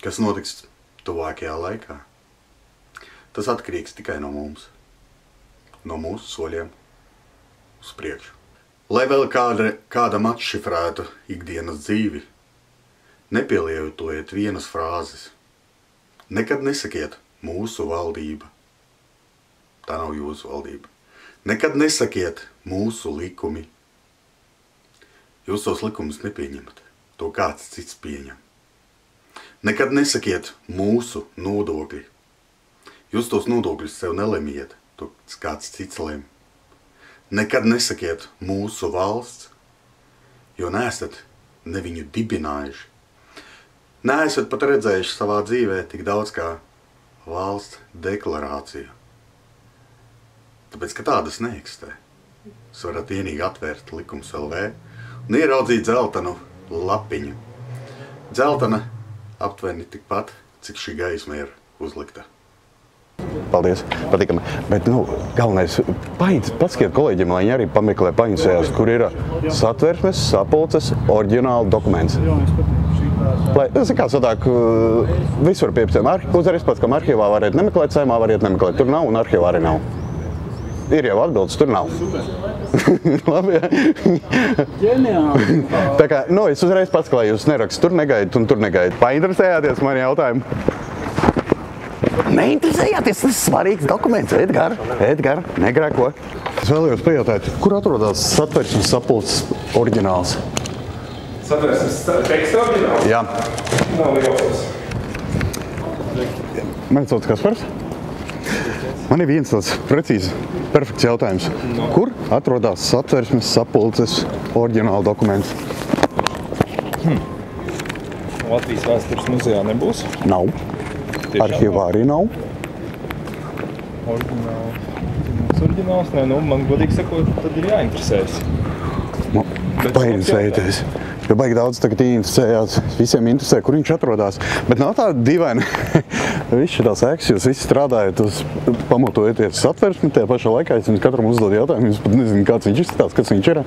Kas notiks tuvākajā laikā? Tas atkarīgs tikai no mums, no mūsu soļiem uz priekšu. Lai vēl kādam atšifrētu ikdienas dzīvi, nepielietojiet vienas frāzes. Nekad nesakiet mūsu valdība. Tā nav jūsu valdība. Nekad nesakiet mūsu likumi. Jūs tos likumus nepieņemat, to kāds cits pieņem. Nekad nesakiet mūsu nodokļi. Jūs tos nodokļus sev nelemiet, to kāds cits lem. Nekad nesakiet mūsu valsts, jo neesat ne viņu dibinājuši. Neesat pat redzējuši savā dzīvē tik daudz kā valsts deklarācija. Tāpēc, ka tādas neeksistē. Jūs varat vienīgi atvērt likums LV un ieraudzīt dzeltenu lapiņu. Dzeltena aptuveni tikpat, cik šī gaisma ir uzlikta. Paldies, patīkami. Bet, galvenais, paskiet kolēģiem, lai viņi arī pameklē, paņemsējās, kur ir satversmes, sapulces, oriģināla dokuments. Lai, kā sadāk, visur piepstiem, uzreiz pats, kam arhīvā variet nemeklēt, saimā variet nemeklēt. Tur nav un arhīvā arī nav. Ir jau atbildes, tur nav. Labi, jā. Ģeniāli. Tā kā, es uzreiz pats, lai jūs nerakstu, tur negaidat un tur negaidat. Painteresējāties mani jautājumu? Neinteresējāties, tas ir svarīgs dokuments. Edgar, negrēko. Es vēlējos pajautāt, kur atrodas satversmes sapulces oriģināls? Satversmes teksta oriģināls? Jā. Nav liels. Mani sauc Kaspars. Man ir viens tāds precīzi, perfekts jautājums. Kur atrodas satversmes sapulces oriģināla dokuments? Latvijas Vēstures muzejā nebūs? Nav. Arhīvā arī nav. Oriģināls? Nē, man godīgi sakot, tad ir jāinteresējas. Painteresēties. Jo baigi daudz tagad interesējās, visiem interesē, kur viņš atrodas. Bet nav tāda dīvaina. Viss šitās ēkas, jūs visi strādājat uz pamatojoties satversmi, tajā pašā laikā es jums katram uzdod jautājumu, jūs pat nezinu, kāds viņš izskatās, kas viņš ir.